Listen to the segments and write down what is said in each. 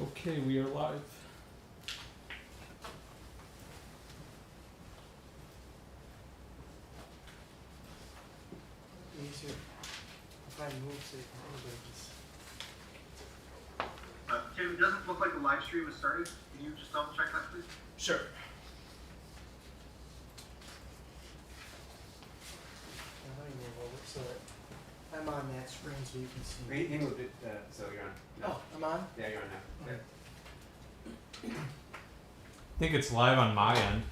Okay, we are live. Easier if I move so you can move it. Just... Tim, it doesn't look like the live stream is started. Can you just double check that, please? Sure. Let me move over so that I'm on that screen so you can see. He moved it, so you're on. No. Oh, I'm on? Yeah, you're on now. Yeah. I think it's live on my end.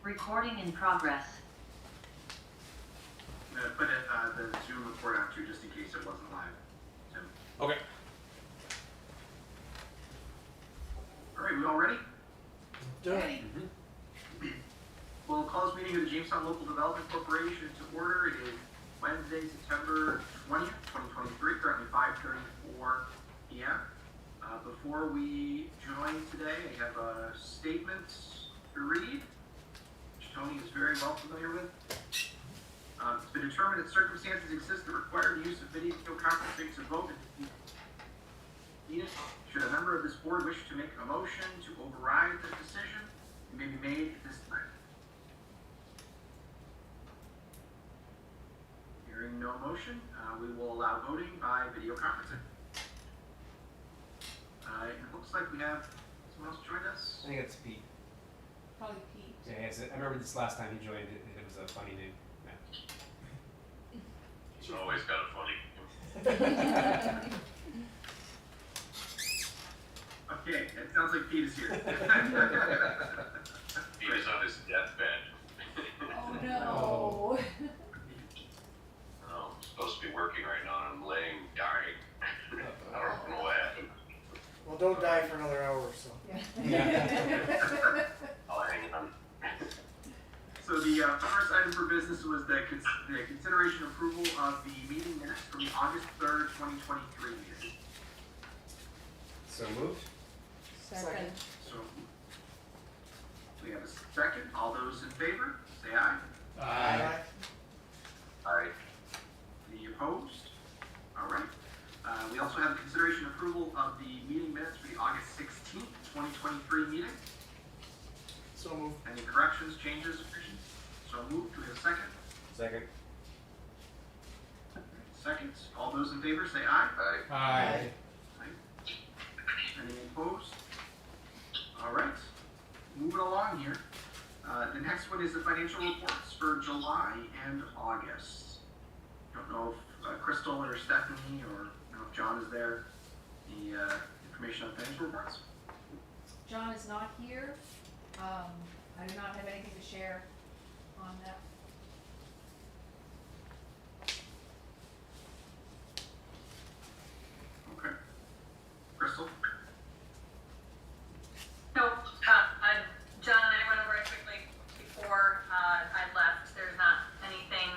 Recording in progress. I'm going to put the Zoom report on too, just in case it wasn't live. Tim. Okay. All right, we all ready? Do it. Mm-hmm. We'll call this meeting of the Jamestown Local Development Corporation to order. It is Wednesday, September 20th, 2023, currently 5:34 p.m. Before we join today, I have a statement to read, which Tony is very well familiar with. It's been determined that circumstances exist that require the use of video conferencing to vote. Should a member of this board wish to make a motion to override this decision, it may be made at this time. Hearing no motion, we will allow voting by video conferencing. It looks like we have someone else join us. I think it's Pete. Probably Pete. Yeah, I remember this last time he joined. It was a funny name. It's always kind of funny. Okay, it sounds like Pete is here. He was on his deathbed. Oh no. I'm supposed to be working right now and I'm laying dying. I don't know what happened. Well, don't die for another hour or so. I'll hang on. So the first item for business was the consideration approval of the meeting minutes from the August 3rd, 2023 meeting. So moved. Second. So we have a second. All those in favor, say aye. Aye. Alright. Any opposed? All right. We also have the consideration approval of the meeting minutes for the August 16th, 2023 meeting. So move. Any corrections, changes, additions? So moved. Do we have a second? Second. Second. All those in favor say aye. Aye. Any opposed? All right. Moving along here. The next one is the financial reports for July and August. Don't know if Crystal or Stephanie or if John is there. The information on financial reports. John is not here. I do not have anything to share on that. Okay. Crystal? No, John and I went over it quickly before I left. There's not anything,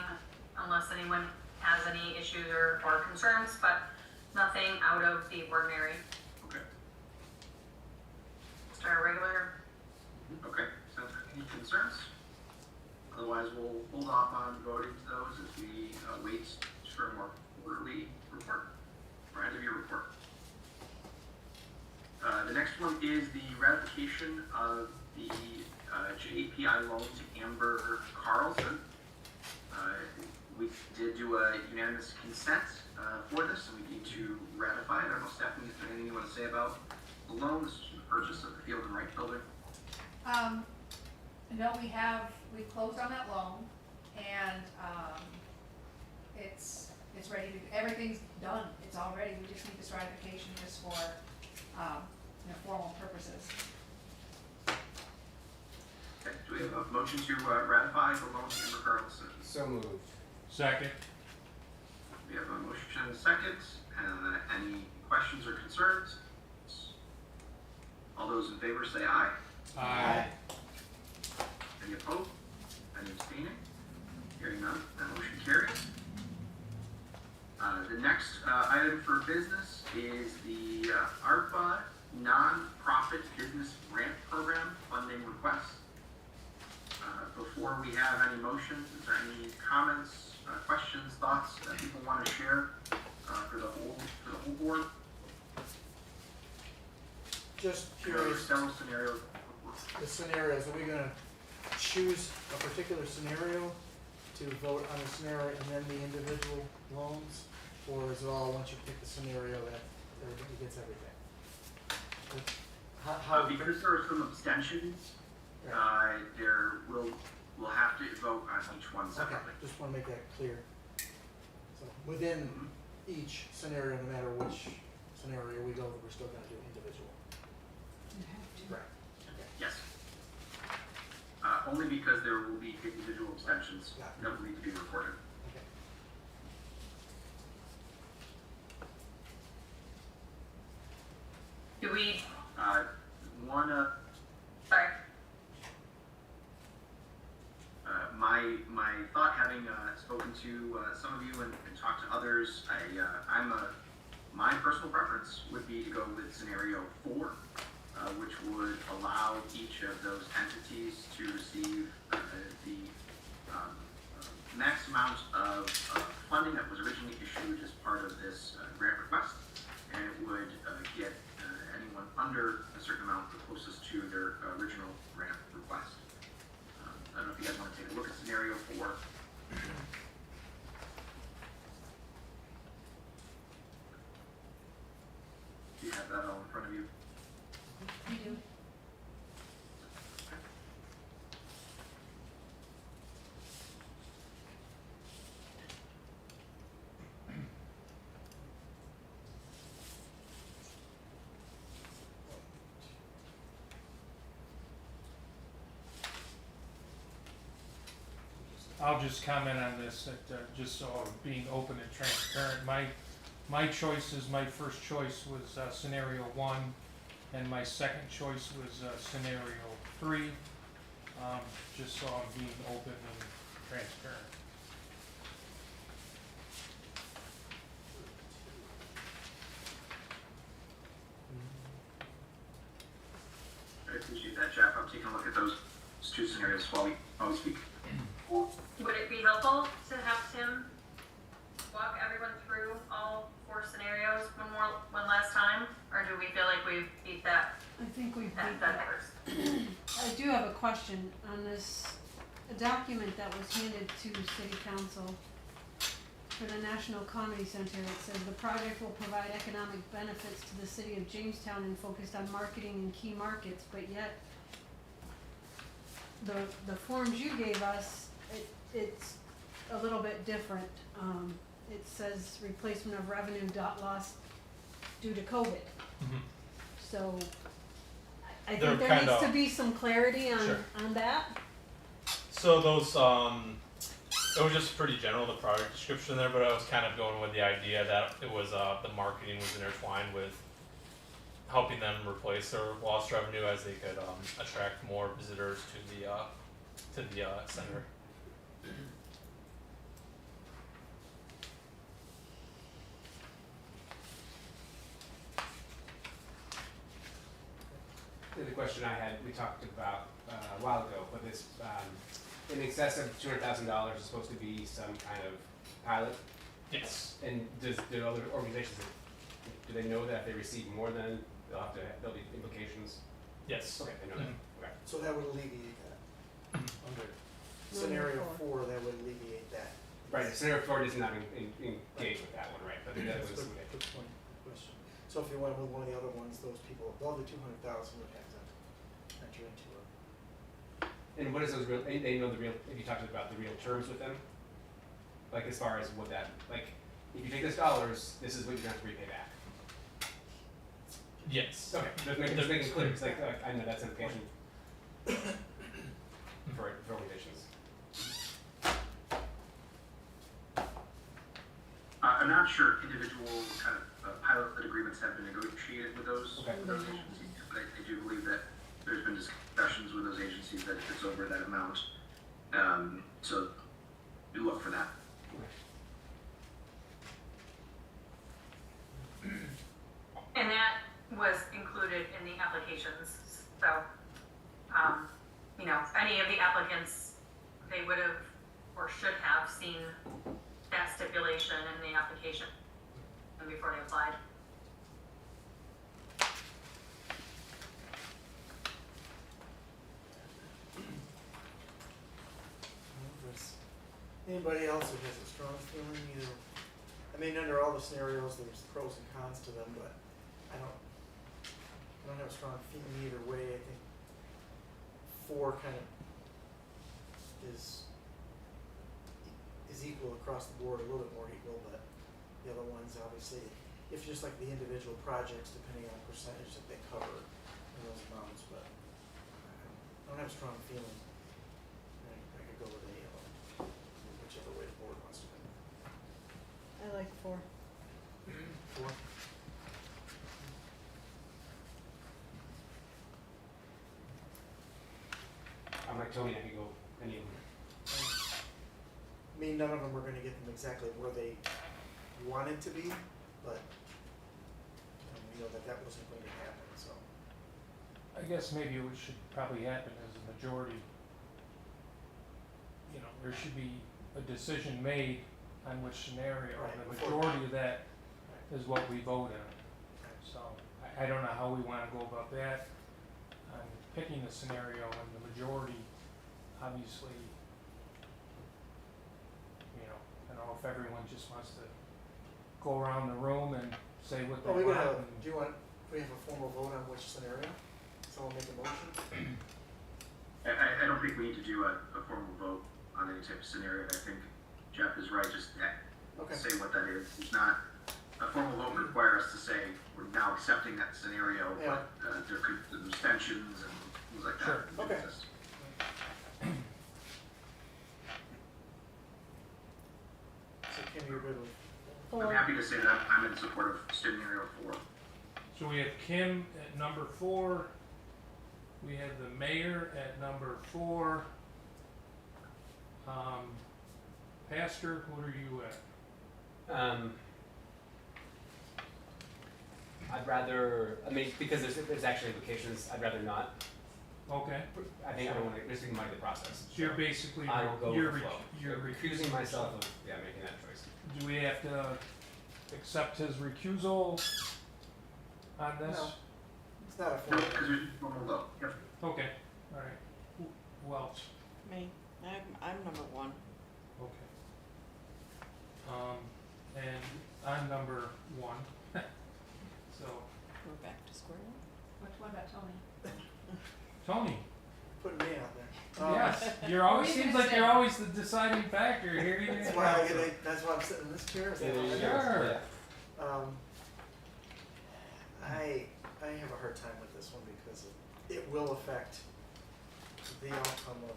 unless anyone has any issues or concerns, but nothing out of the ordinary. Okay. Just our regular. Okay. Sounds good. Any concerns? Otherwise, we'll hold off on voting to those as we wait for a more quarterly report or end of year report. The next one is the ratification of the JPI loan to Amber Carlson. We did do a unanimous consent for this, and we need to ratify it. I don't know, Stephanie, is there anything you want to say about the loan? This is the purchase of the Field and Right building. No, we closed on that loan, and it's ready to, everything's done. It's all ready. We just need this ratification just for formal purposes. Okay, do we have a motion to ratify the loan to Amber Carlson? So moved. Second. We have a motion and a second. Any questions or concerns? All those in favor say aye. Aye. Any opposed? Any abstaining? Hearing none, that motion carries. The next item for business is the ARPA Nonprofit Business Grant Program funding request. Before we have any motions, is there any comments, questions, thoughts that people want to share for the whole board? Just There are curious, several scenarios. the scenarios, are we gonna choose a particular scenario to vote on the scenario and then the individual loans? Or is it all, once you pick the scenario, that everybody gets everything? How, Because there are some abstentions, right, we'll have to vote on each one okay, separately. just wanna make that clear. So, within each scenario, no matter which scenario we go, we're still gonna do individual. You have to. Right. Okay. Yes. Only because there will be individual abstentions Yeah. that will need to be recorded. Okay. Do we, One, sorry, my thought, having spoken to some of you and talked to others, my personal preference would be to go with scenario 4, which would allow each of those entities to receive the max amount of funding that was originally issued as part of this grant request, and it would get anyone under a certain amount the closest to their original grant request. I don't know if you guys want to take a look at scenario 4. Do you have that all in front of you? You do. I'll just comment on this, that, just so being open and transparent, my choices, my first choice was, scenario 1, and my second choice was, scenario 3, just so I'm being open and transparent. I appreciate that, Jeff. I'm taking a look at those two scenarios while we speak. would it be helpful to have Tim walk everyone through all 4 scenarios one last time? Or do we feel like we've beat that I think we beat that that. first? I do have a question on this, a document that was handed to City Council for the National Comedy Center. It says the project will provide economic benefits to the city of Jamestown and focused on marketing in key markets, but yet the forms you gave us, it's a little bit different. It says replacement of revenue lost due to COVID. Mhm. So I They're think there needs kinda- to be some clarity on, Sure. on that. So those, it was just pretty general, the product description there, but I was kind of going with the idea that it was, the marketing was intertwined with helping them replace their lost revenue as they could, attract more visitors to the center. The question I had, we talked about a while ago, but this, in excess of $200,000 is supposed to be some kind of pilot. Yes. And do other organizations, do they know that if they receive more than, there'll be implications? Yes. Okay, they know that, okay. So that would alleviate that. Under scenario 4, that would alleviate that. Right, scenario 4 does not engage with that one, right, but that That's was, a good point, good question. So if you went with one of the other ones, those people above the 200,000 would have to enter into it. and what is those real, they know the real, have you talked about the real terms with them? Like as far as what that, like, if you take this dollars, this is what you're gonna have to repay back. Yes. Okay, just making it clear, it's like, I know that's implication for organizations. I'm not sure if individual kind of pilot agreements have been negotiated with those Okay. organizations, but I do believe that there's been discussion that if it's over that amount. So do look for that. And that was included in the applications, so, you know, any of the applicants, they would have or should have seen that stipulation in the application before they applied. If there's anybody else who has a strong feeling, either, I mean, under all the scenarios, there's pros and cons to them, but I don't have a strong feeling either way. I think 4 kind of is equal across the board, a little bit more equal, but the other ones, obviously, if just like the individual projects, depending on percentage that they cover in those amounts, but I don't have a strong feeling. I could go with any of them, whichever way the board wants to go. I like 4. 4. I'm like Tony, I could go any of them. I mean, none of them are gonna get them exactly where they wanted to be, but we know that that wasn't going to happen, so. I guess maybe what should probably happen is a majority, you know, there should be a decision made on which scenario, Right, and the before- majority of that Right. is what we vote on. So, I don't know how we wanna go about that, on picking a scenario, and the majority, obviously, you know, I don't know if everyone just wants to go around the room and say what they Well, we want. gotta, and- do you want, we have a formal vote on which scenario? Someone make a motion? I don't think we need to do a formal vote on any type of scenario. I think Jeff is right, just Okay. say what that is. It's not, a formal vote would require us to say, we're now accepting that scenario, Yeah. but there could be abstentions and things like that. Sure. Okay. Just- So Kim, you're good with, I'm happy to say that I'm in support of scenario 4. So we have Kim at number 4, we have the mayor at number 4. Pastor, what are you at? I'd rather, I mean, because there's actually implications, I'd rather not. Okay, I think I don't want to, just muddy the process. so you're basically, I will go with you're, the flow. you're Recusing myself of, making that choice. Do we have to accept his recusal on this? No. it's not a No, formal. because there's a formal vote. Yep. Okay, alright. Who else? Me. I'm number 1. Okay. And I'm number 1, so, We're back to square one. What about Tony? Tony, Putting me out there. yes, you're always, What are you seems gonna like say? you're always the deciding factor here. That's why that's why I'm sitting in this chair. Is that Yeah, what there it you is? go. Sure. Yeah. I have a hard time with this one because it will affect the outcome of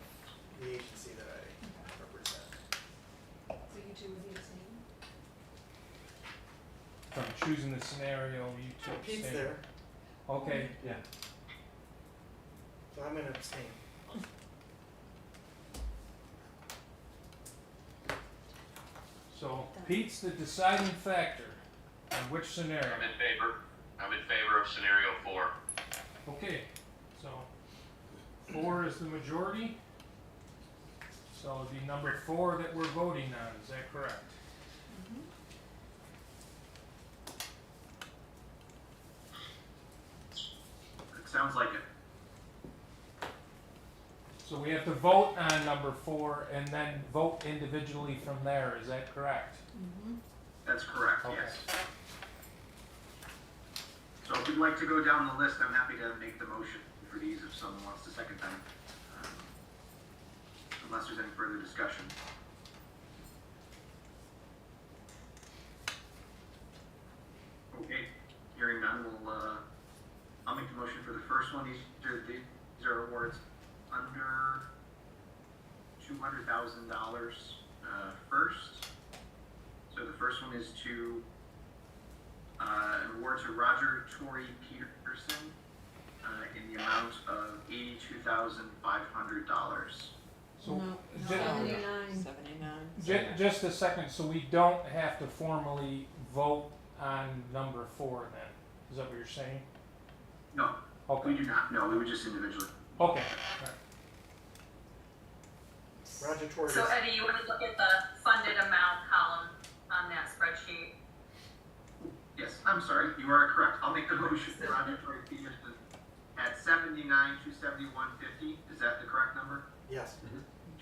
the agency that I represent. So you two would be the same? From choosing the scenario, you two Pete's abstain. there, Okay, Yeah. so I'm gonna abstain. so Pete's the deciding factor on which scenario. I'm in favor. I'm in favor of scenario 4. Okay, so 4 is the majority. So it'd be number 4 that we're voting on, is that correct? It sounds like it. So we have to vote on number 4 and then vote individually from there, is that correct? That's correct, Okay. yes. So if you'd like to go down the list, I'm happy to make the motion for these if someone wants to second them. Unless there's any further discussion. Okay, hearing none, I'll make the motion for the first one. These are awards under $200,000 first. So the first one is to an award to Roger Torrey Peterson in the amount amount of $82,500. So, No, ju- 79. 79. just a second, so we don't have to formally vote on number 4 then? Is that what you're saying? No, we Okay, do not, no, we would just individually. okay, alright. Roger Torres. So Eddie, you wanna look at the funded amount column on that spreadsheet? Yes, I'm sorry, you are correct. I'll make the motion for Roger Torres Peterson at $79,271.50. Is that the correct number? Yes. Do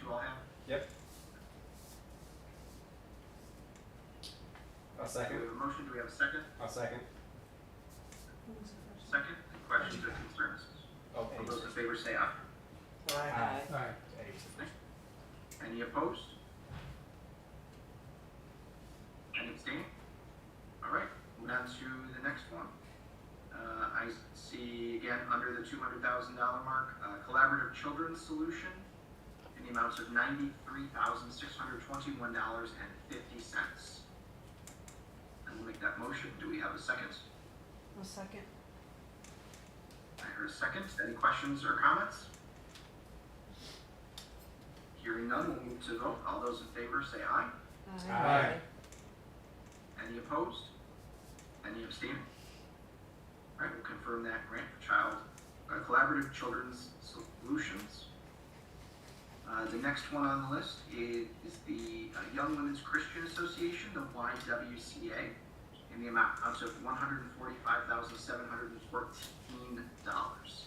you all have? Yep. I'll Do second. we have a motion? Do we have a second? I'll second. Second. Any questions or concerns? Oh, All those in favor say aye. Aye. Alright, Any opposed? Any abstaining? All right, moving on to the next one. I see again under the $200,000 mark, collaborative children's solution in the amounts of $93,621.50. And we'll make that motion. Do we have a second? A second. I heard a second. Any questions or comments? Hearing none, we'll move to vote. All those in favor say aye. Aye. Any opposed? Any abstaining? All right, we'll confirm that grant for collaborative children's solutions. The next one on the list is the Young Women's Christian Association, the YWCA, in the amount of $145,714.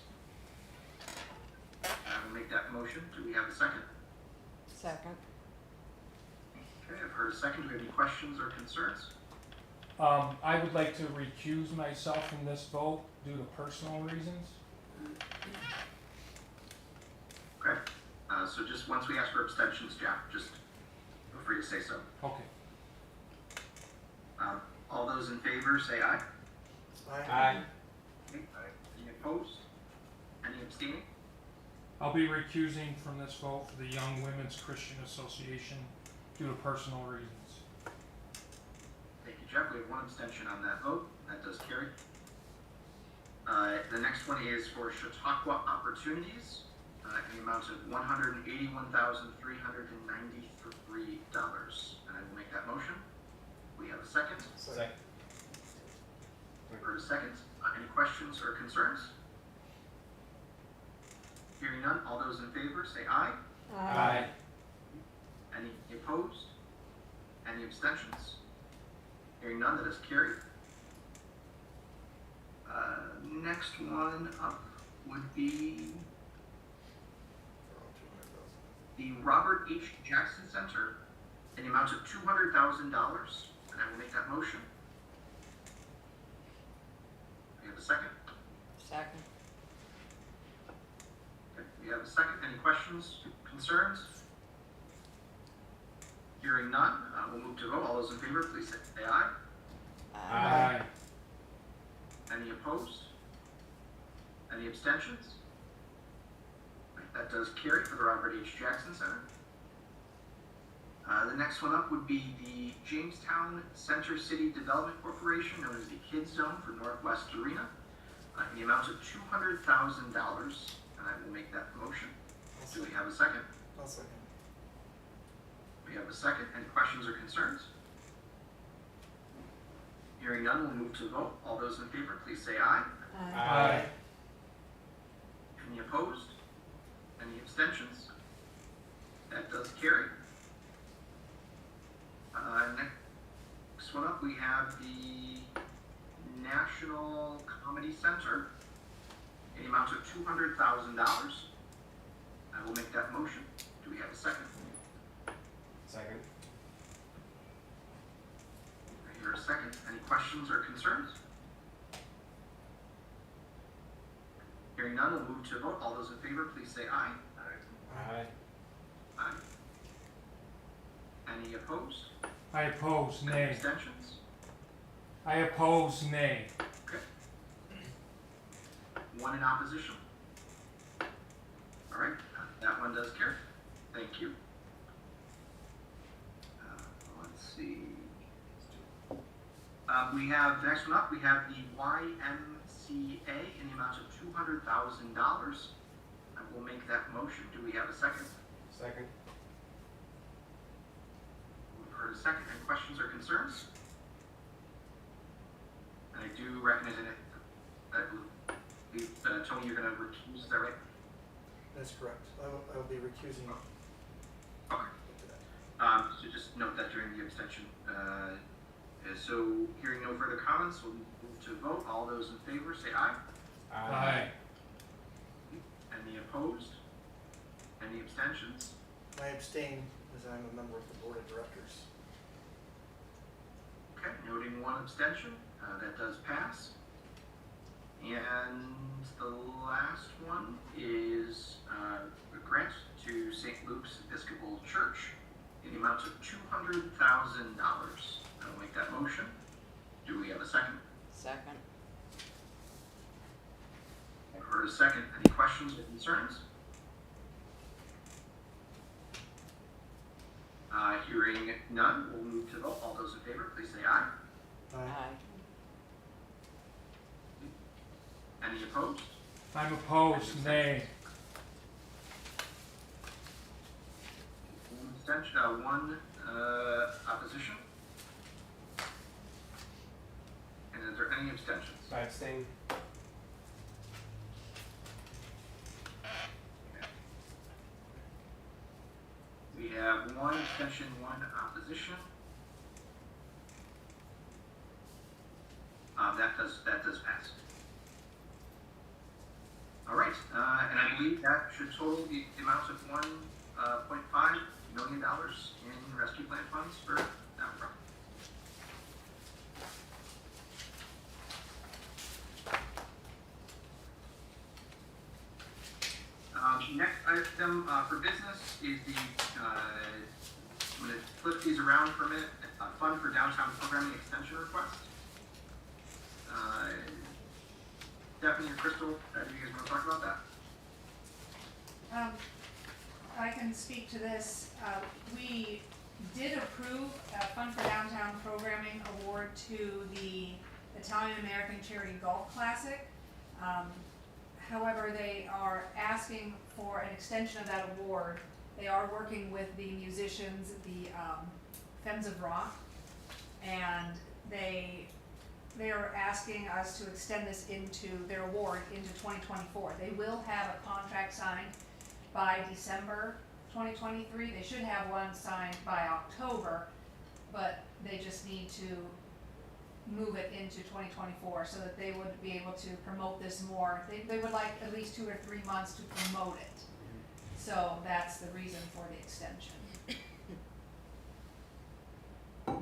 I will make that motion. Do we have a second? Second. Okay, I've heard a second. Do we have any questions or concerns? I would like to recuse myself from this vote due to personal reasons. Okay, so just once we ask for abstentions, Jack, just feel free to say so. Okay, All those in favor say aye. Aye. Okay. Any opposed? Any abstaining? I'll be recusing from this vote for the Young Women's Christian Association due to personal reasons. Thank you, Jeff. We have one abstention on that vote. That does carry. The next one is for Chautauqua Opportunities in the amount of $181,393. And I will make that motion. We have a second. Second. We've heard a second. Any questions or concerns? Hearing none, all those in favor say aye. Aye. Any opposed? Any abstentions? Hearing none, that is carried. Next one up would be the Robert H. Jackson Center in the amount of $200,000, and I will make that motion. We have a second. Second. Okay, we have a second. Any questions, concerns? Hearing none, we'll move to vote. All those in favor, please say aye. Aye. Any opposed? Any abstentions? Right, that does carry for the Robert H. Jackson Center. The next one up would be the Jamestown Center City Development Corporation, known as the Kids Zone for Northwest Arena, in the amount of $200,000, and I will make that motion. Do we have a second? I'll second. We have a second. Any questions or concerns? Hearing none, we'll move to vote. All those in favor, please say aye. Aye. Any opposed? Any abstentions? That does carry. Next one up, we have the National Comedy Center in the amount of $200,000. I will make that motion. Do we have a second? Second. I hear a second. Any questions or concerns? Hearing none, we'll move to vote. All those in favor, please say aye. Aye. Aye. Any opposed? I oppose, Any nay. abstentions? I oppose, nay. Okay. One in opposition. All right, that one does carry. Thank you. Let's see. We have, the next one up, we have the YMCA YMCA in the amount of $200,000. I will make that motion. Do we have a second? Second. We've heard a second. Any questions or concerns? And I do recognize that, Tony, you're going to recuse, is that right? That's correct. I will be recusing Okay. to that. So just note that during the abstention. So hearing no further comments, we'll move to vote. All those in favor say aye. Aye. Any opposed? Any abstentions? I abstain as I'm a member of the board of directors. Okay, noting one abstention, that does pass. And the last one is a grant to St. Luke's Episcopal Church in the amount of $200,000. I'll make that motion. Do we have a second? Second. I've heard a second. Any questions or concerns? Hearing none, we'll move to vote. All those in favor, please say aye. Aye. Any opposed? I'm opposed, nay. One abstention, one opposition. And is there any abstentions? I abstain. We have one abstention, one opposition. That does pass. All right, and I believe that should total the amount of $1.5 million in rescue plan funds for that project. Next item for business is the, I'm going to flip these around for a minute, fund for downtown programming extension request. Stephanie or Crystal, do you guys want to talk about that? I can speak to this. We did approve a Fund for Downtown Programming award to the Italian American Charity Golf Classic. However, they are asking for an extension of that award. They are working with the musicians, the Femmes of Rock, and they are asking us to extend this into their award into 2024. They will have a contract signed by December 2023. They should have one signed by October, but they just need to move it into 2024 so that they would be able to promote this more. They would like at least 2 or 3 months to promote it. So that's the reason for the extension. I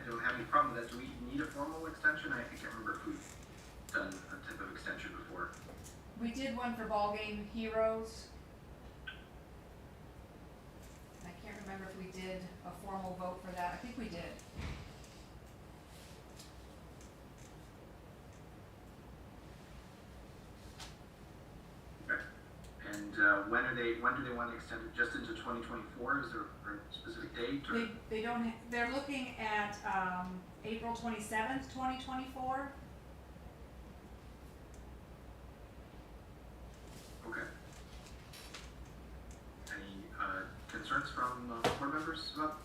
don't have any problem with that. Do we need a formal extension? I can't remember if we've done a type of extension before. We did one for Ball Game Heroes. I can't remember if we did a formal vote for that. I think we did. Okay. And when do they want to extend it? Just into 2024? Is there a specific date? Or? They don't. They're looking at April 27th, 2024. Okay. Any concerns from board members about?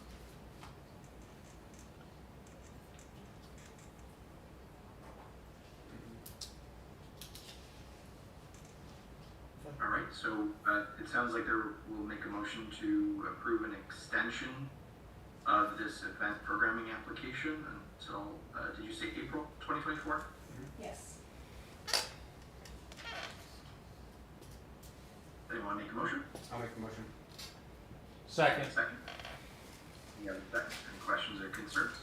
All right, so it sounds like we'll make a motion to approve an extension of this event programming application until, did you say April 2024? Yes. Anyone make a motion? I'll make the motion. Second. Second. Any other second? Any questions or concerns?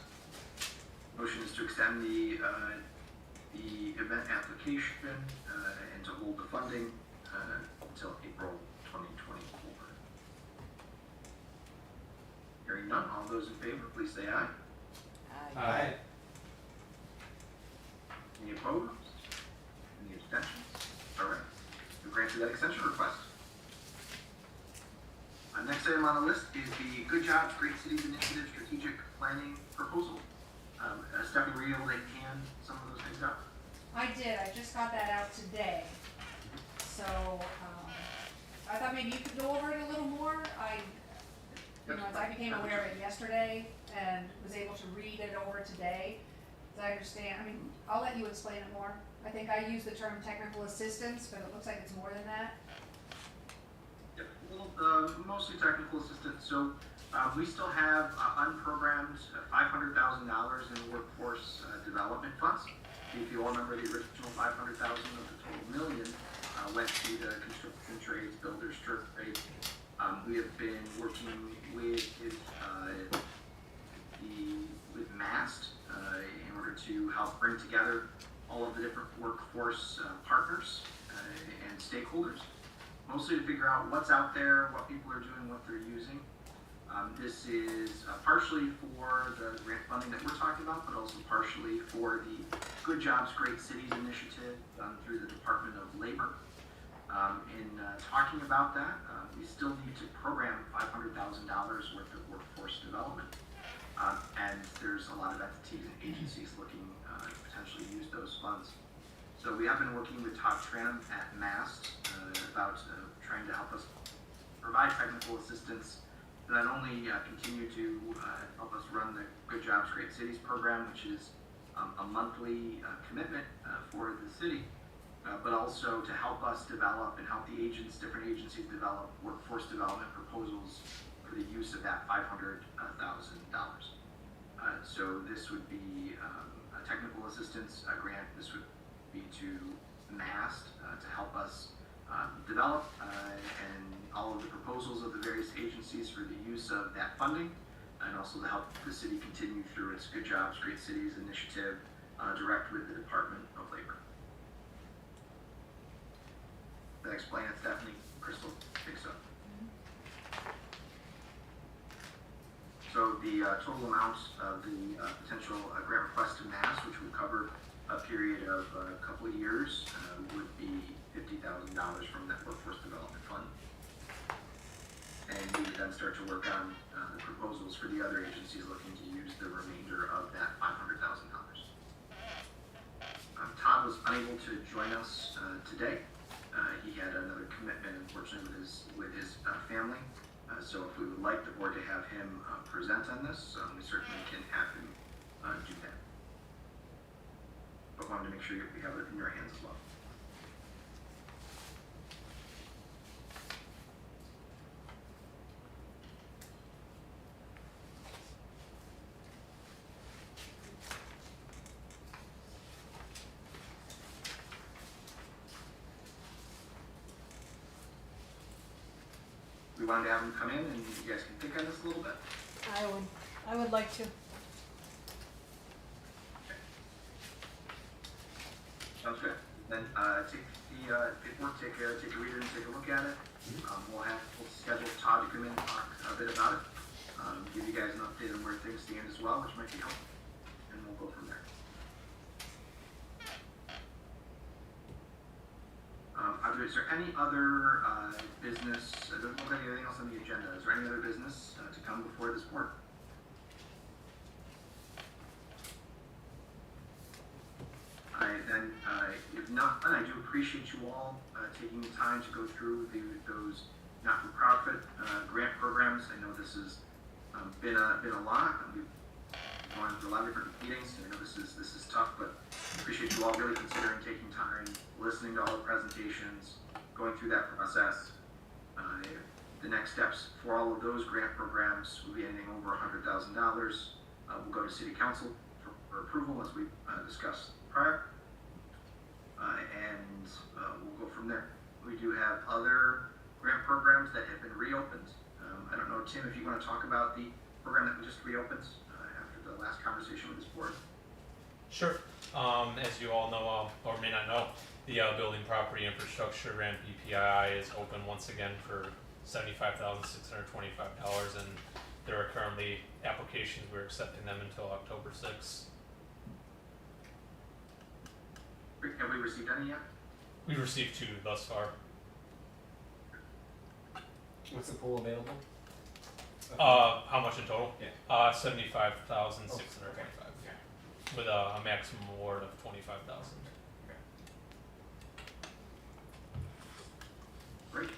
Motion is to extend the event application and to hold the funding until April 2024. Hearing none, all those in favor, please say aye. Aye. Any opposed? Any abstentions? All right, we granted that extension request. Next item on the list is the Good Jobs, Great Cities Initiative Strategic Planning Proposal. Stephanie, were you able to hand some of those things out? I did, I just got that out today. So, I thought maybe you could go over it a little more. I became aware of it yesterday and was able to read it over today. As I understand, I'll let you explain it more. I think I use the term technical assistance, but it looks like it's more than that. Yep, well, mostly technical assistance. So we still have unprogrammed $500,000 in workforce development funds. If you all remember, the original $500,000 of the total million went to the construction trades, builders, turf trades. We have been working with MAST in order to help bring together all of the different workforce partners and stakeholders, mostly to figure out what's out there, what people are doing, what they're using. This is partially for the grant funding that we're talking about, but also partially for the Good Jobs, Great Cities initiative through the Department of Labor. In talking about that, we still need to program $500,000 worth of workforce development. And there's a lot of entities and agencies looking to potentially use those funds. So we have been working with Todd Tram at MAST about trying to help us provide technical assistance to not only continue to help us run the Good Jobs, Great Cities program, which is a monthly commitment for the city, but also to help us develop and help the different agencies develop workforce development proposals for the use of that $500,000. So this would be a technical assistance grant. This would be to MAST to help us develop and all of the proposals of the various agencies for the use of that funding, and also to help the city continue through its Good Jobs, Great Cities initiative direct with the Department of Labor. Did I explain it, Stephanie? Crystal? I think so. So the total amount of the potential grant request to MAST, which would cover a period of a couple of years, would be $50,000 from that workforce development fund. And we would then start to work on the proposals for the other agencies looking to use the remainder of that $500,000. Todd was unable to join us today. He had another commitment, unfortunately, with his family. So if we would like the board to have him present on this, we certainly can have him do that. But wanted to make sure we have it in your hands as well. We wanted to have him come in and you guys can think on this a little bit. I would like to. Sounds good. Then take the paperwork, take a reader and take a look at it. We'll schedule Todd to come in and talk a bit about it. Give you guys an update on where things stand as well, which might be helpful. And we'll go from there. Is there any other business? It doesn't look like anything else on the agenda. Is there any other business to come before this board? If not, then I do appreciate you all taking the time to go through those not-for-profit grant programs. I know this has been a lot. We've gone through a lot of different meetings. I know this is tough, but I appreciate you all really considering taking time, listening to all the presentations, going through that process. The next steps for all of those grant programs will be anything over $100,000. We'll go to City Council for approval, as we discussed prior, and we'll go from there. We do have other grant programs that have been reopened. I don't know, Tim, if you want to talk about the program that we just reopened after the last conversation with this board. Sure. As you all know, or may not know, the Building Property Infrastructure Grant BPII is open once again for $75,625, and there are currently applications. We're accepting them until October 6th. Have we received any yet? We've received 2 thus far. What's the pool available? How much in total? Yeah. $75,625. Okay. with a maximum award of $25,000. Great.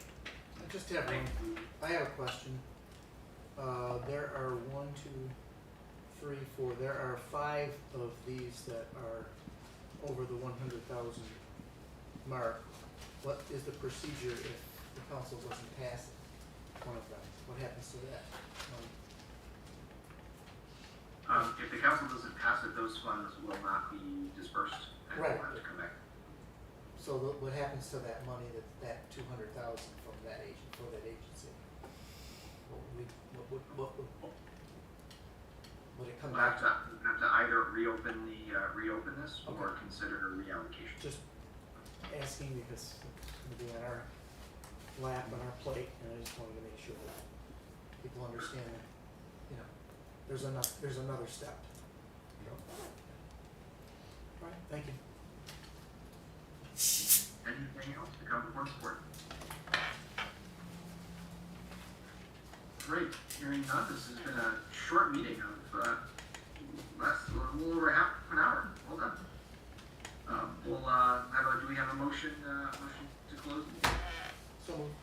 I just have Thank one, you. I have a question. There are 1, 2, 3, 4, there are 5 of these that are over the 100,000 mark. What is the procedure if the council doesn't pass one of them? What happens to that? If the council doesn't pass it, those funds will not be dispersed and will Right. have to come back. So what happens to that money, that 200,000 from that agent, for that agency? What would it come We'll back have to either reopen this or Okay. consider a reallocation. Just asking because it's gonna be on our lap, on our plate, and I just wanted to make sure that people understand that, you know, there's another step. Right, thank you. Anything else to come before the board? Great, hearing none, this has been a short meeting of, a little over half an hour, well done. Do we have a motion to close? So moved.